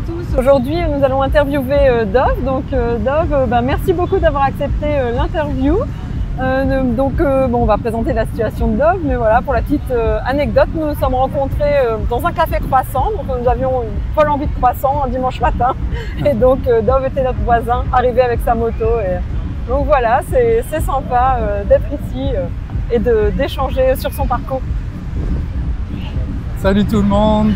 tous. Aujourd'hui, nous allons interviewer Dove. Donc, Dove, merci beaucoup d'avoir accepté l'interview. On va présenter la situation de Dove, mais voilà, pour la petite anecdote, nous nous sommes rencontrés dans un café croissant. Donc, nous avions une folle envie de croissant un dimanche matin. Et donc, Dove était notre voisin, arrivé avec sa moto. Et donc voilà, c'est sympa d'être ici et d'échanger sur son parcours. Salut tout le monde,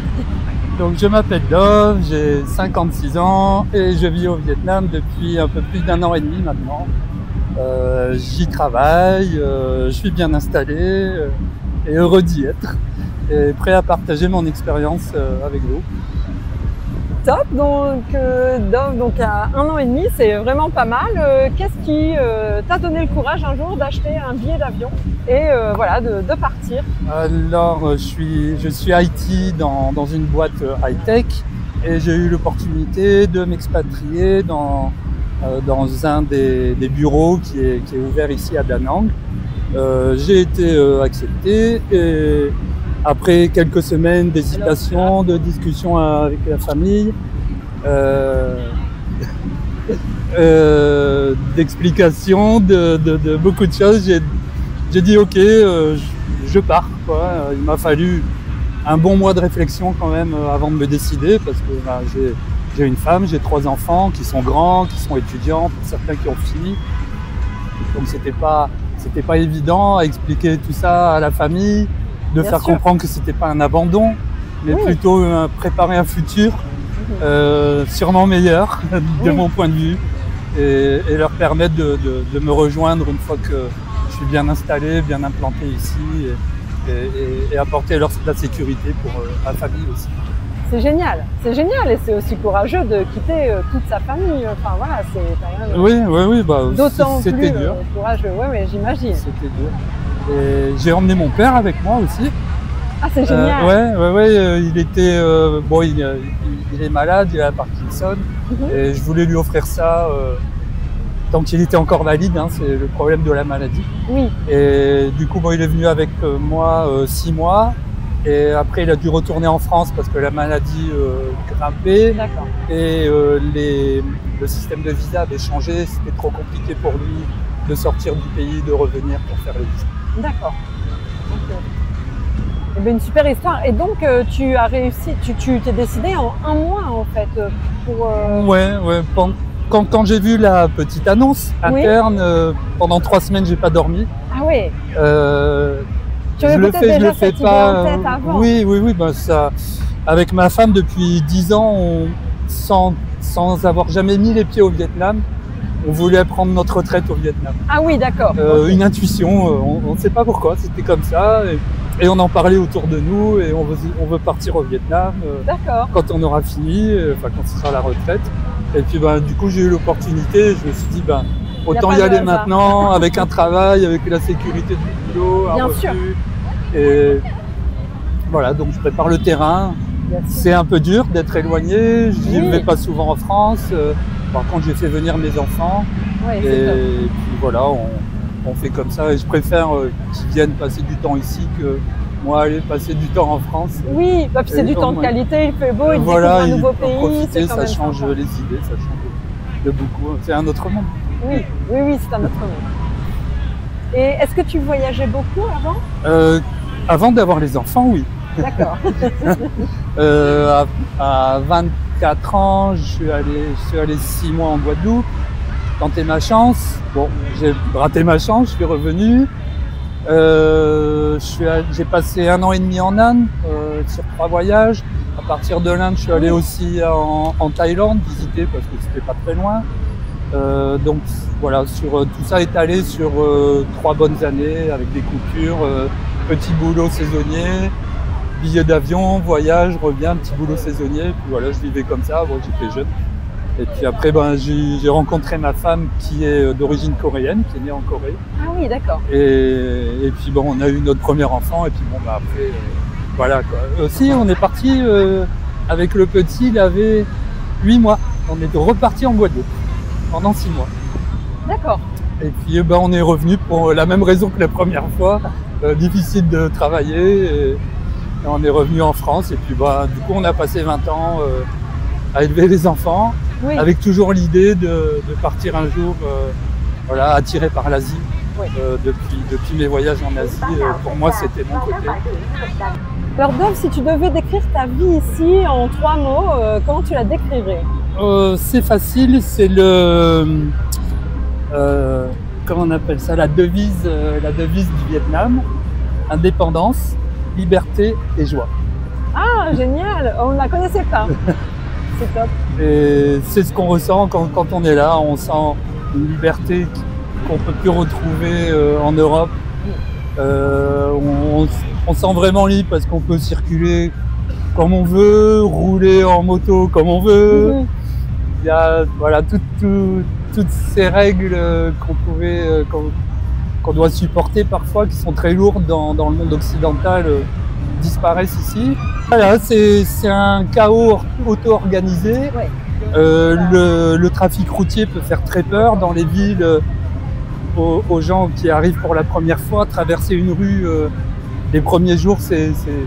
donc je m'appelle Dove, j'ai 56 ans et je vis au Vietnam depuis un peu plus d'1 an et demi maintenant. J'y travaille, je suis bien installé et heureux d'y être et prêt à partager mon expérience avec vous. Top, donc Dove, à 1 an et demi, c'est vraiment pas mal. Qu'est-ce qui t'a donné le courage un jour d'acheter un billet d'avion et de partir? Alors, je suis IT dans une boîte high-tech et j'ai eu l'opportunité de m'expatrier dans un des bureaux qui est ouvert ici à Da Nang. J'ai été accepté et après quelques semaines d'hésitation, de discussion avec la famille, d'explications, de beaucoup de choses, j'ai dit ok, je pars, quoi. Il m'a fallu un bon mois de réflexion quand même avant de me décider parce que j'ai une femme, j'ai 3 enfants qui sont grands, qui sont étudiants, pour certains qui ont fini. Donc c'était pas évident à expliquer tout ça à la famille, de faire comprendre que c'était pas un abandon, mais plutôt préparer un futur sûrement meilleur de mon point de vue et leur permettre de me rejoindre une fois que je suis bien installé, bien implanté ici et apporter la sécurité pour la famille aussi. C'est génial et c'est aussi courageux de quitter toute sa famille. Enfin voilà, c'est quand même. Oui, d'autant plus dur. Courageux. Oui, mais j'imagine. C'était dur. Et j'ai emmené mon père avec moi aussi. Ah, c'est génial. Il était il est malade, il a Parkinson, et je voulais lui offrir ça tant qu'il était encore valide. C'est le problème de la maladie. Oui. Et du coup, il est venu avec moi 6 mois. Et après, il a dû retourner en France parce que la maladie grimpait. D'accord. Et le système de visa avait changé. C'était trop compliqué pour lui de sortir du pays, de revenir pour faire les visas. D'accord. Okay. Eh bien, une super histoire. Et donc, tu as réussi, tu t'es décidé en 1 mois en fait pour. Ouais. Quand j'ai vu la petite annonce interne, pendant 3 semaines, j'ai pas dormi. Ah oui. Je le fais pas. Oui. Ça, avec ma femme depuis 10 ans, sans avoir jamais mis les pieds au Vietnam, on voulait prendre notre retraite au Vietnam. Ah oui, d'accord. Une intuition, on ne sait pas pourquoi, c'était comme ça. Et on en parlait autour de nous et on veut partir au Vietnam quand on aura fini, quand ce sera la retraite. Et puis du coup, j'ai eu l'opportunité, je me suis dit autant y aller maintenant, avec un travail, avec la sécurité du boulot, un revenu. Et voilà, donc je prépare le terrain. C'est un peu dur d'être éloigné, je ne vais pas souvent en France. Par contre, j'ai fait venir mes enfants. Et puis voilà, on fait comme ça. Et je préfère qu'ils viennent passer du temps ici que moi aller passer du temps en France. Oui, puis c'est du temps de qualité, il fait beau, il découvre un nouveau pays. Ça change les idées, ça change de beaucoup. C'est un autre monde. Oui, c'est un autre monde. Et est-ce que tu voyageais beaucoup avant? Avant d'avoir les enfants, oui. D'accord. À 24 ans, je suis allé 6 mois en Guadeloupe, tenter ma chance. Bon, j'ai raté ma chance, je suis revenu. J'ai passé 1 an et demi en Inde sur 3 voyages. À partir de l'Inde, je suis allé aussi en Thaïlande visiter parce que c'était pas très loin. Donc voilà, tout ça étalé sur 3 bonnes années avec des coupures, petit boulot saisonnier, billet d'avion, voyage, reviens, petit boulot saisonnier. Puis voilà, je vivais comme ça. Bon, j'étais jeune. Et puis après, j'ai rencontré ma femme qui est d'origine coréenne, qui est née en Corée. Ah oui, d'accord. Et puis on a eu notre premier enfant. Et puis après, voilà quoi. Aussi, on est parti avec le petit, il avait 8 mois. On est reparti en Guadeloupe pendant 6 mois. D'accord. Et puis on est revenu pour la même raison que la première fois. Difficile de travailler. Et on est revenu en France. Et puis du coup, on a passé 20 ans à élever les enfants, Oui. avec toujours l'idée de partir un jour, voilà, attiré par l'Asie. Oui. Depuis mes voyages en Asie, pour moi c'était mon côté. Alors Dove, si tu devais décrire ta vie ici en 3 mots, comment tu la décrirais? C'est facile, c'est comment on appelle ça, la devise du Vietnam: indépendance, liberté et joie. Ah, génial! On ne la connaissait pas. C'est top. Et c'est ce qu'on ressent quand on est là, on sent une liberté qu'on ne peut plus retrouver en Europe. On se sent vraiment libre parce qu'on peut circuler comme on veut, rouler en moto comme on veut. Mhm. Il y a voilà, toutes ces règles qu'on doit supporter parfois, qui sont très lourdes dans le monde occidental, disparaissent ici. Voilà, c'est un chaos auto-organisé. Ouais. Le trafic routier peut faire très peur dans les villes aux gens qui arrivent pour la première fois. Traverser une rue les premiers jours,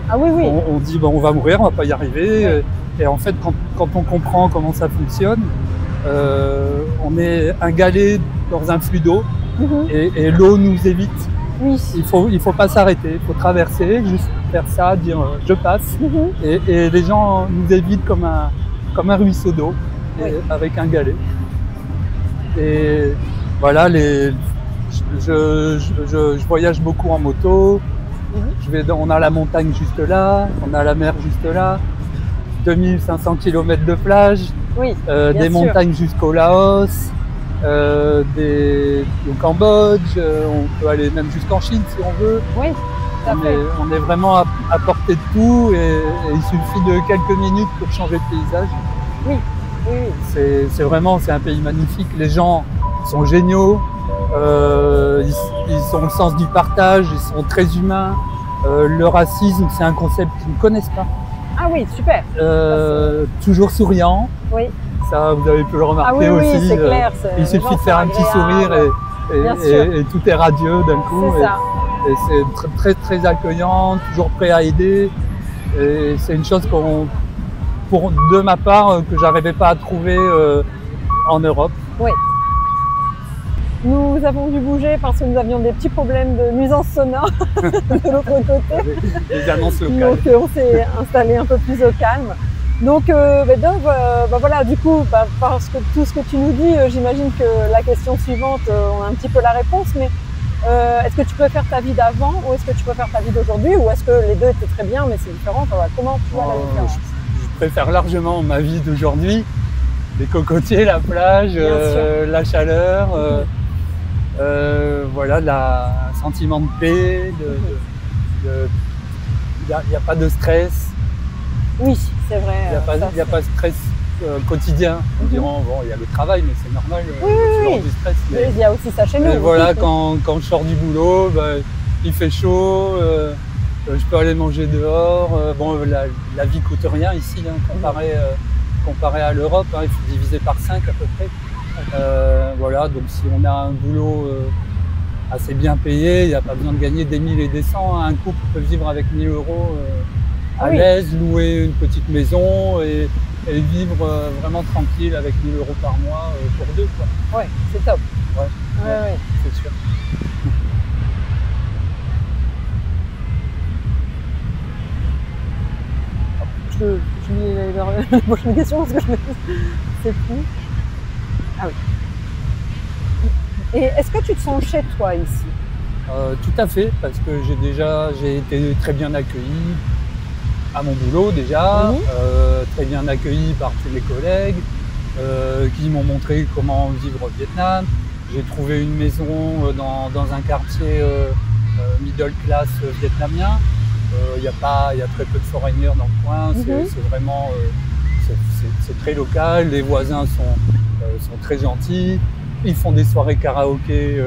Ah oui, oui. on dit bon, on va mourir, on va pas y arriver. Ouais. Et en fait, quand on comprend comment ça fonctionne, on est un galet dans un flux d'eau, Mhm. et l'eau nous évite. Oui. Il faut pas s'arrêter, il faut traverser, juste faire ça, dire je passe. Mhm. Et les gens nous évitent comme un ruisseau d'eau, Oui. avec un galet. Et voilà, je voyage beaucoup en moto. Mhm. On a la montagne juste là, on a la mer juste là, 2500 km de plage, Oui. des Bien sûr. montagnes jusqu'au Laos, au Cambodge, on peut aller même jusqu'en Chine si on veut. Oui, tout à fait. On est vraiment à portée de tout, et il suffit de quelques minutes pour changer de paysage. Oui, oui. C'est un pays magnifique, les gens sont géniaux, ils ont le sens du partage, ils sont très humains. Le racisme, c'est un concept qu'ils ne connaissent pas. Ah oui, super. Toujours souriant, Oui. ça vous avez pu le Ah remarquer oui, aussi. oui, c'est clair. Il suffit de faire un petit sourire Bien sûr. et tout est radieux d'un coup. C'est ça. Et c'est très très accueillant, toujours prêt à aider. Et c'est une chose de ma part, que j'arrivais pas à trouver en Europe. Oui. Nous avons dû bouger parce que nous avions des petits problèmes de nuisance sonore de l'autre côté. Les annonces locales. Donc on s'est installé un peu plus au calme. Donc Dove, voilà, du coup, parce que tout ce que tu nous dis, j'imagine que la question suivante, on a un petit peu la réponse, mais est-ce que tu préfères ta vie d'avant ou est-ce que tu préfères ta vie d'aujourd'hui, ou est-ce que les deux étaient très bien mais c'est différent? Enfin, voilà, comment tu vois la différence? Je préfère largement ma vie d'aujourd'hui. Les cocotiers, la plage, la chaleur, voilà, un sentiment de paix, il n'y a pas de stress. Oui, c'est vrai. Il n'y a pas de stress quotidien. Ils diront, bon, il y a le travail, mais c'est normal, toujours du stress. Mais il y a aussi ça chez nous. Mais voilà, quand je sors du boulot, il fait chaud, je peux aller manger dehors. Bon, la vie coûte rien ici, hein, comparé à l'Europe, hein, il faut diviser par 5 à peu près. Voilà, donc si on a un boulot assez bien payé, il n'y a pas besoin de gagner des 1000 et des 100. Un couple peut vivre avec 1000 euros à l'aise, louer une petite maison et vivre vraiment tranquille avec 1000 euros par mois pour deux, quoi. Ouais, c'est top. Ouais, c'est sûr. Je lis la prochaine question parce que c'est fou. Ah oui. Et est-ce que tu te sens chez toi ici? Tout à fait, parce que j'ai été très bien accueilli à mon boulot déjà, très bien accueilli par tous mes collègues qui m'ont montré comment vivre au Vietnam. J'ai trouvé une maison dans un quartier middle class vietnamien. Il y a très peu de foreigners dans le coin, c'est vraiment c'est très local, les voisins sont très gentils. Ils font des soirées karaoké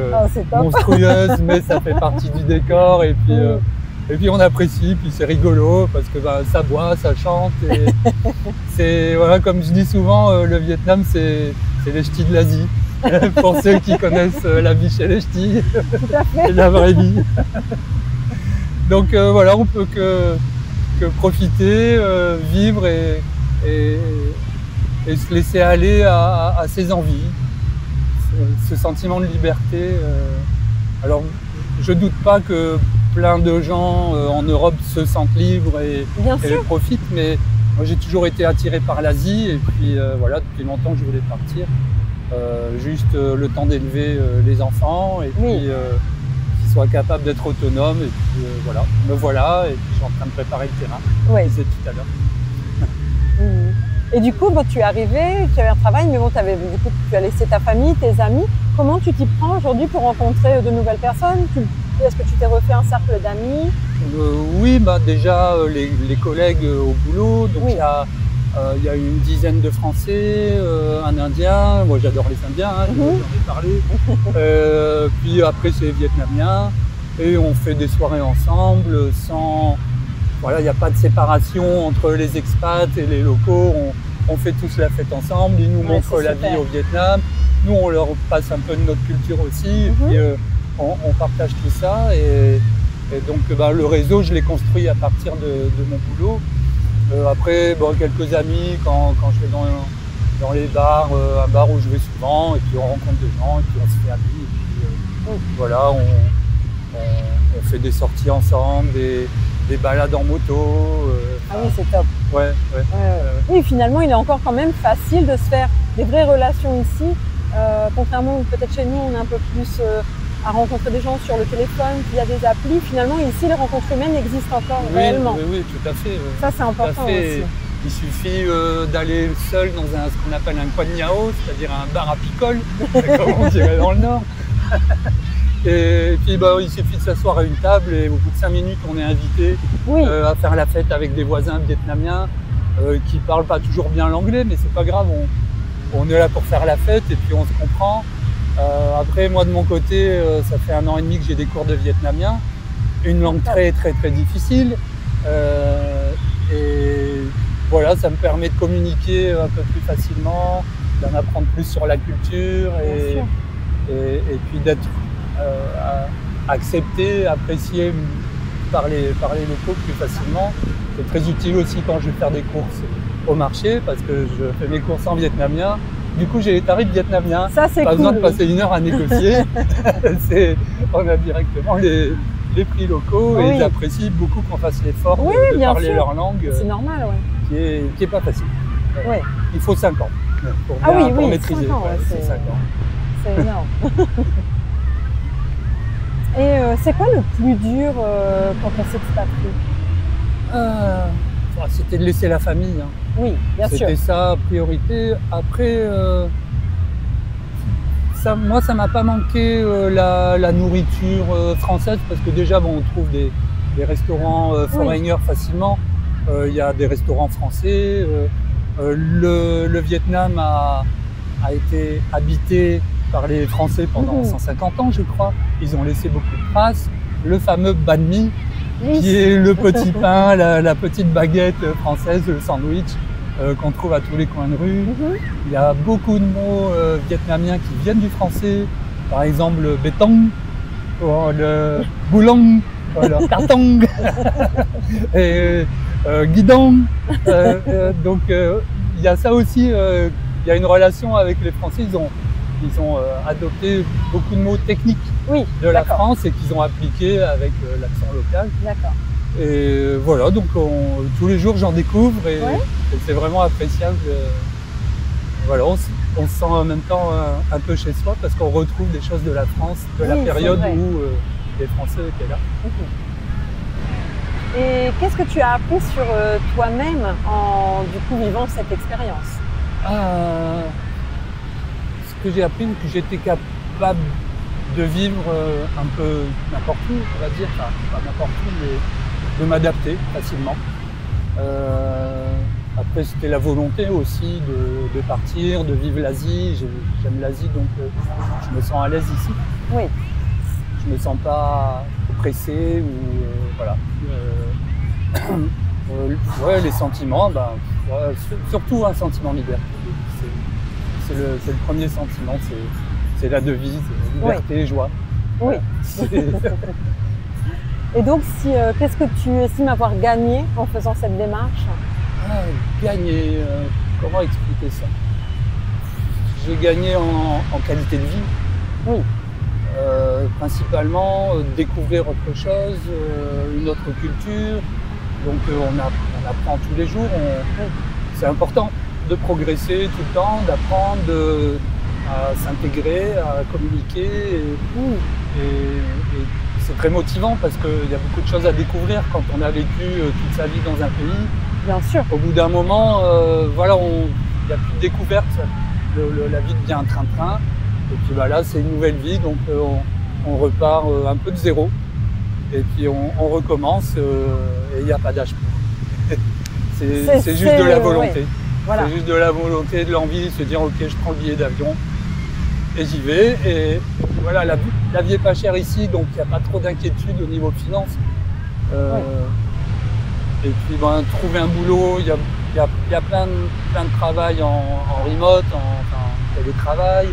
monstrueuses, mais ça fait partie du décor. Et puis on apprécie, puis c'est rigolo parce que ça boit, ça chante. Et voilà, comme je dis souvent, le Vietnam, c'est les ch'tis de l'Asie. Pour ceux qui connaissent la vie chez les ch'tis, c'est la vraie vie. Donc voilà, on peut que profiter, vivre et se laisser aller à ses envies, ce sentiment de liberté. Alors, je doute pas que plein de gens en Europe se sentent libres et profitent, mais moi j'ai toujours été attiré par l'Asie et puis voilà, depuis longtemps que je voulais partir. Juste le temps d'élever les enfants et puis qu'ils soient capables d'être autonomes et puis voilà, me voilà et puis je suis en train de préparer le terrain, comme je disais tout à l'heure. Et du coup, tu es arrivé, tu avais un travail, mais bon, du coup, tu as laissé ta famille, tes amis. Comment tu t'y prends aujourd'hui pour rencontrer de nouvelles personnes? Est-ce que tu t'es refait un cercle d'amis? Oui, déjà les collègues au boulot. Donc il y a une dizaine de Français, un Indien. Moi, j'adore les Indiens, j'en ai parlé. Puis après, c'est les Vietnamiens. Et on fait des soirées ensemble sans... Voilà, il n'y a pas de séparation entre les expats et les locaux. On fait tous la fête ensemble. Ils nous montrent la vie au Vietnam. Nous, on leur passe un peu de notre culture aussi. Et puis, on partage tout ça. Et donc, le réseau, je l'ai construit à partir de mon boulot. Après, quelques amis quand je vais dans les bars, un bar où je vais souvent. Et puis, on rencontre des gens. Et puis, on se fait amis. Et puis, voilà, on fait des sorties ensemble. Des balades en moto. Ah oui, c'est top. Oui, finalement, il est encore quand même facile de se faire des vraies relations ici. Contrairement, peut-être chez nous, on est un peu plus à rencontrer des gens sur le téléphone, via des applis. Finalement, ici, les rencontres humaines existent encore réellement. Oui, tout à fait. Ça, c'est important aussi. Il suffit d'aller seul dans ce qu'on appelle un coin de Niao, c'est-à-dire un bar à picole, comme on dirait dans le Nord. Et puis il suffit de s'asseoir à une table et au bout de 5 minutes on est invité à faire la fête avec des voisins vietnamiens qui parlent pas toujours bien l'anglais, mais c'est pas grave, on est là pour faire la fête et puis on se comprend. Après moi de mon côté, ça fait 1 an et demi que j'ai des cours de vietnamien, une langue très difficile et voilà, ça me permet de communiquer un peu plus facilement, d'en apprendre plus sur la culture et puis d'être accepté, apprécié par les locaux plus facilement. C'est très utile aussi quand je vais faire des courses au marché parce que je fais mes courses en vietnamien. Du coup, j'ai les tarifs vietnamiens. Ça, c'est pas besoin de passer 1 heure à négocier. On a directement les prix locaux et ils apprécient beaucoup qu'on fasse l'effort de parler leur langue. C'est normal, qui est pas facile. Il faut 5 ans pour maîtriser. 5 ans, c'est 5 ans. C'est énorme. Et c'est quoi le plus dur quand on s'expatrie? C'était de laisser la famille. Oui, bien sûr. C'était ça, priorité. Après, moi, ça m'a pas manqué la nourriture française parce que déjà, on trouve des restaurants foreigners facilement. Il y a des restaurants français. Le Vietnam a été habité par les Français pendant 150 ans, je crois. Ils ont laissé beaucoup de traces. Le fameux banh mi, qui est le petit pain, la petite baguette française, le sandwich qu'on trouve à tous les coins de rue. Il y a beaucoup de mots vietnamiens qui viennent du français. Par exemple, le béton, le boulong, le carton, et guidon. Donc, il y a ça aussi. Il y a une relation avec les Français. Ils ont adopté beaucoup de mots techniques de la France et qu'ils ont appliqués avec l'accent local. D'accord. Et voilà, donc tous les jours j'en découvre et c'est vraiment appréciable. Voilà, on se sent en même temps un peu chez soi parce qu'on retrouve des choses de la France, de la période où les Français étaient là. Et qu'est-ce que tu as appris sur toi-même en vivant cette expérience? Ce que j'ai appris, que j'étais capable de vivre un peu n'importe où, on va dire, enfin pas n'importe où, mais de m'adapter facilement. Après, c'était la volonté aussi de partir, de vivre l'Asie. J'aime l'Asie, donc je me sens à l'aise ici. Oui. Je me sens pas pressé ou voilà. Les sentiments, surtout un sentiment de liberté. C'est le premier sentiment, c'est la devise, liberté, joie. Oui. Et donc, qu'est-ce que tu estimes avoir gagné en faisant cette démarche? Gagner, comment expliquer ça? J'ai gagné en qualité de vie. Oui. Principalement découvrir autre chose, une autre culture. Donc on apprend tous les jours. C'est important de progresser tout le temps, d'apprendre, à s'intégrer, à communiquer. Et c'est très motivant parce qu'il y a beaucoup de choses à découvrir quand on a vécu toute sa vie dans un pays. Bien sûr. Au bout d'un moment, voilà, il n'y a plus de découverte. La vie devient un train-train. Et puis bah, là, c'est une nouvelle vie, donc on repart un peu de zéro. Et puis on recommence et il n'y a pas d'âge pour. C'est juste de la volonté. Ouais. Voilà. C'est juste de la volonté, de l'envie, de se dire ok, je prends le billet d'avion et j'y vais. Et voilà, la vie est pas chère ici, donc il n'y a pas trop d'inquiétude au niveau finances. Et puis ben, trouver un boulot, il y a plein de travail en remote, en télétravail.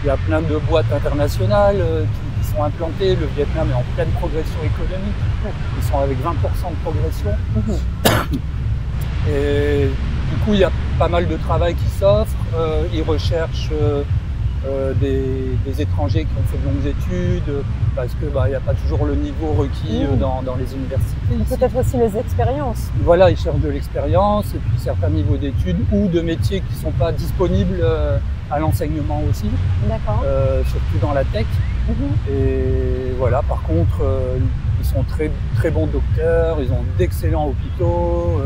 Il y a plein de boîtes internationales qui sont implantées. Le Vietnam est en pleine progression économique. Ils sont avec 20% de progression. Et du coup, il y a pas mal de travail qui s'offre. Ils recherchent des étrangers qui ont fait de longues études parce que bah, il n'y a pas toujours le niveau requis dans les universités. Peut-être aussi les expériences. Voilà, ils cherchent de l'expérience et puis certains niveaux d'études ou de métiers qui ne sont pas disponibles à l'enseignement aussi. D'accord. Surtout dans la tech. Et voilà, par contre, ils sont très, très bons docteurs, ils ont d'excellents hôpitaux.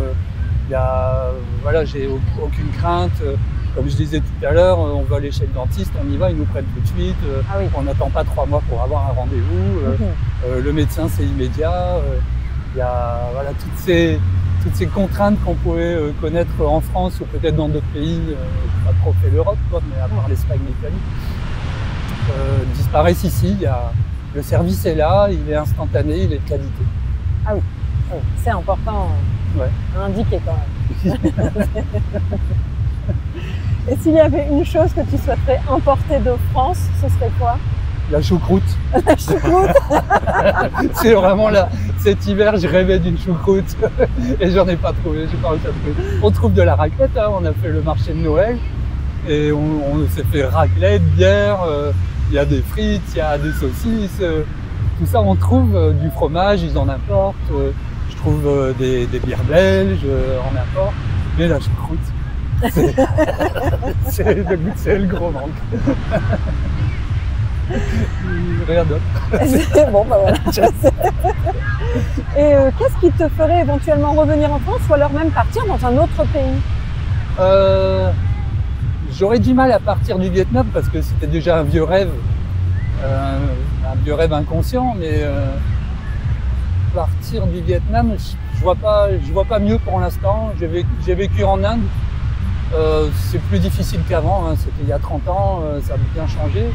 Voilà, j'ai aucune crainte. Comme je disais tout à l'heure, on va aller chez le dentiste, on y va, ils nous prennent tout de suite. On n'attend pas 3 mois pour avoir un rendez-vous. Le médecin, c'est immédiat. Il y a voilà, toutes ces contraintes qu'on pouvait connaître en France ou peut-être dans d'autres pays, pas trop fait l'Europe, mais à part l'Espagne et l'Italie, disparaissent ici. Le service est là, il est instantané, il est de qualité. Ah oui, c'est important à indiquer quand même. Et s'il y avait une chose que tu souhaiterais importer de France, ce serait quoi? La choucroute. La choucroute. C'est vraiment là. Cet hiver, je rêvais d'une choucroute et j'en ai pas trouvé. J'ai pas réussi à trouver. On trouve de la raclette. On a fait le marché de Noël et on s'est fait raclette, bière. Il y a des frites, il y a des saucisses. Tout ça, on trouve du fromage. Ils en importent. Je trouve des bières belges. On importe. Mais la choucroute, c'est le gros manque. Rien d'autre. Bon, bah voilà. Et qu'est-ce qui te ferait éventuellement revenir en France ou alors même partir dans un autre pays? J'aurais du mal à partir du Vietnam parce que c'était déjà un vieux rêve inconscient, mais partir du Vietnam, je vois pas mieux pour l'instant. J'ai vécu en Inde. C'est plus difficile qu'avant, hein. C'était il y a 30 ans, ça a bien changé.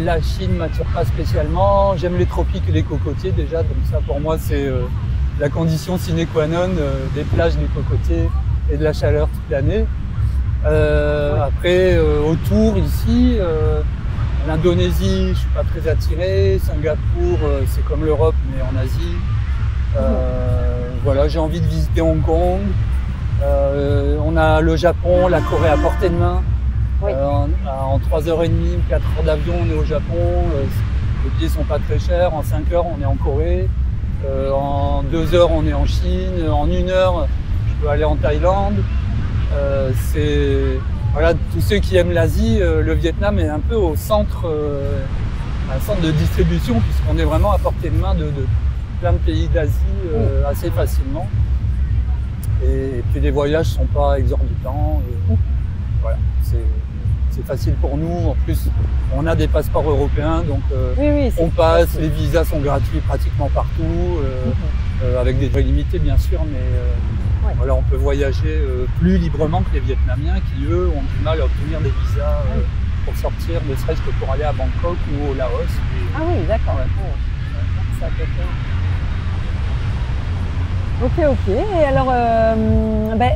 La Chine m'attire pas spécialement. J'aime les tropiques et les cocotiers déjà, donc ça pour moi c'est la condition sine qua non des plages, des cocotiers et de la chaleur toute l'année. Après, autour ici, l'Indonésie, je suis pas très attiré. Singapour, c'est comme l'Europe mais en Asie. Voilà, j'ai envie de visiter Hong Kong. On a le Japon, la Corée à portée de main. En 3h30 ou 4 heures d'avion, on est au Japon. Les billets sont pas très chers. En 5 heures, on est en Corée. En 2 heures, on est en Chine. En 1 heure, je peux aller en Thaïlande. Voilà, tous ceux qui aiment l'Asie, le Vietnam est un peu au centre, un centre de distribution puisqu'on est vraiment à portée de main de plein de pays d'Asie assez facilement. Et puis les voyages sont pas exorbitants. Voilà, c'est facile pour nous. En plus, on a des passeports européens, donc on passe. Les visas sont gratuits pratiquement partout, avec des durées limitées bien sûr, mais voilà, on peut voyager plus librement que les Vietnamiens qui eux ont du mal à obtenir des visas pour sortir, ne serait-ce que pour aller à Bangkok ou au Laos. Ah oui, d'accord. Ça peut être... Ok. Et alors,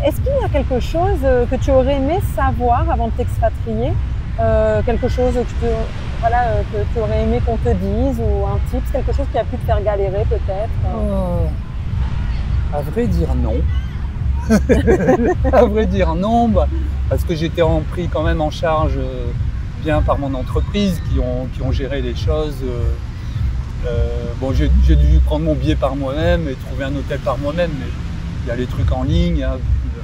est-ce qu'il y a quelque chose que tu aurais aimé savoir avant de t'expatrier? Quelque chose que tu aurais aimé qu'on te dise ou un tips, quelque chose qui a pu te faire galérer peut-être? À vrai dire, non. À vrai dire, non, bah, parce que j'étais pris quand même en charge bien par mon entreprise qui ont géré les choses. Bon, j'ai dû prendre mon billet par moi-même et trouver un hôtel par moi-même, mais il y a les trucs en ligne, hein,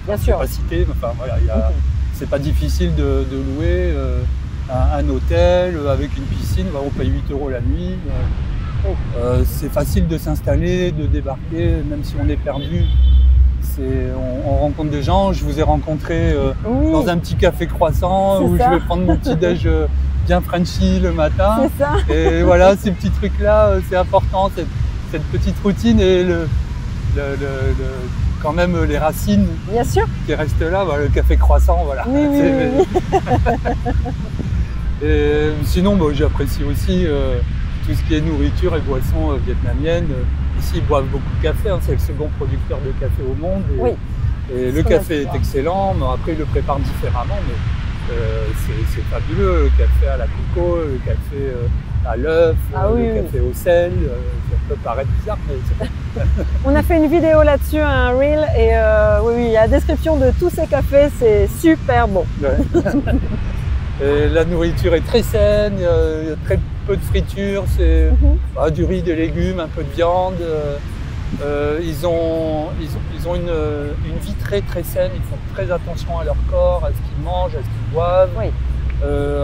Bien je sûr. ne vais pas citer, mais enfin, voilà, c'est pas difficile de louer un hôtel avec une piscine, on paye 8 € la nuit. C'est facile de s'installer, de débarquer, même si on est perdu. On rencontre des gens. Je vous ai rencontré dans un petit café croissant où je vais prendre mon petit déj bien Frenchy le matin. C'est ça. Et voilà, ces petits trucs-là, c'est important, cette petite routine et quand même les racines Bien sûr. qui restent là, le café croissant, voilà. Oui. Et sinon, j'apprécie aussi tout ce qui est nourriture et boissons vietnamiennes. Ici, ils boivent beaucoup de café, hein, c'est le second producteur de café au monde. Et le café est excellent, mais après, ils le préparent différemment. Mais c'est fabuleux, le café à la coco, le café à l'œuf, le café au sel. Ça peut paraître bizarre, mais c'est On a fait une vidéo là-dessus, un reel, et oui, la description de tous ces cafés, c'est super bon. Ouais. Et la nourriture est très saine, il y a très peu de friture, c'est du riz, des légumes, un peu de viande. Ils ont une vie très très saine, ils font très attention à leur corps, à ce qu'ils mangent, à ce qu'ils boivent,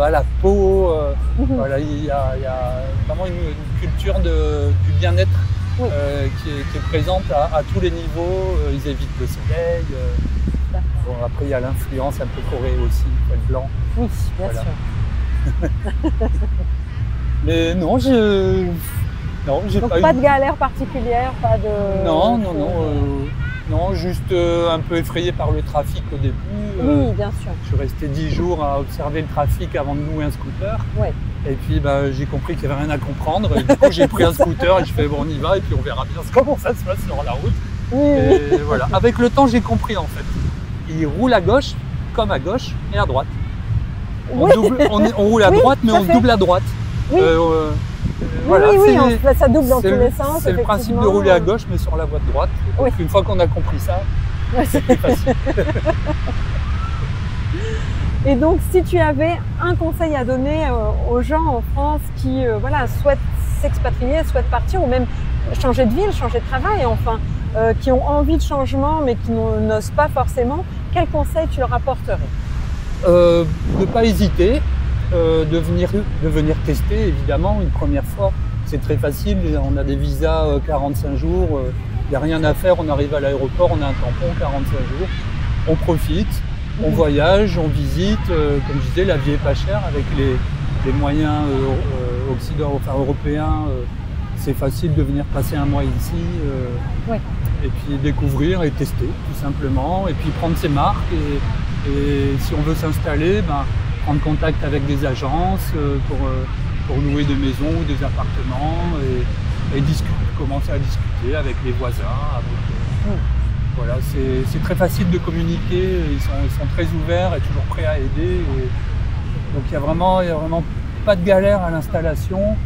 à la peau. Voilà, il y a vraiment une culture du bien-être qui est présente à tous les niveaux. Ils évitent le soleil. Bon, après, il y a l'influence un peu coréenne aussi, poil blanc. Oui, bien sûr. Mais non, j'ai Donc pas eu... pas de galère particulière, pas de... Non, juste un peu effrayé par le trafic au début. Oui, bien sûr. Je suis resté 10 jours à observer le trafic avant de louer un scooter. Et puis j'ai compris qu'il n'y avait rien à comprendre. Et du coup, j'ai pris un scooter et je fais bon, on y va et puis on verra bien comment ça se passe sur la route. Et voilà. Avec le temps, j'ai compris en fait. Il roule à gauche comme à gauche et à droite. On roule à droite, mais on double à droite. Voilà, ça double dans tous les sens. C'est le principe de rouler à gauche, mais sur la voie de droite. Donc, une fois qu'on a compris ça, c'est plus facile. Et donc, si tu avais un conseil à donner aux gens en France qui souhaitent s'expatrier, souhaitent partir, ou même changer de ville, changer de travail, enfin, qui ont envie de changement, mais qui n'osent pas forcément, quel conseil tu leur apporterais? De ne pas hésiter, de venir tester, évidemment, une première fois. C'est très facile, on a des visas 45 jours, il n'y a rien à faire, on arrive à l'aéroport, on a un tampon, 45 jours, on profite, on voyage, on visite, comme je disais, la vie est pas chère, avec les moyens européens, c'est facile de venir passer un mois ici, et puis découvrir et tester, tout simplement, et puis prendre ses marques, et si on veut s'installer, prendre contact avec des agences pour louer des maisons ou des appartements et commencer à discuter avec les voisins. Voilà, c'est très facile de communiquer, ils sont très ouverts et toujours prêts à aider. Donc il n'y a vraiment pas de galère à l'installation.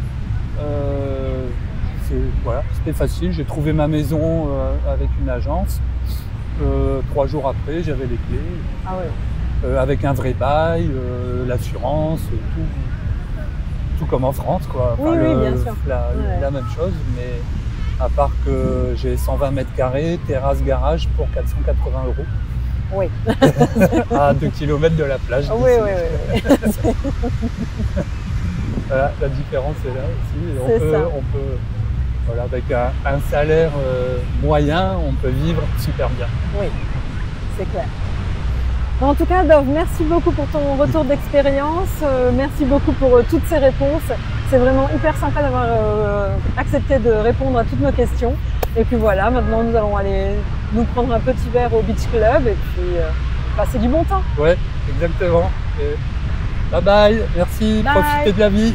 C'était facile, j'ai trouvé ma maison avec une agence. 3 jours après, j'avais les clés. Avec un vrai bail, l'assurance, tout comme en France, quoi. Enfin, bien sûr. La même chose, mais à part que j'ai 120 mètres carrés, terrasse, garage pour 480 €. Oui. À 2 km de la plage. Oui. Voilà, la différence est là aussi. On peut voilà, avec un salaire moyen, on peut vivre super bien. Oui, c'est clair. En tout cas, Dov, merci beaucoup pour ton retour d'expérience. Merci beaucoup pour toutes ces réponses. C'est vraiment hyper sympa d'avoir accepté de répondre à toutes nos questions. Et puis voilà, maintenant nous allons aller nous prendre un petit verre au Beach Club et puis passer du bon temps. Ouais, exactement. Et bye bye, merci, profitez de la vie.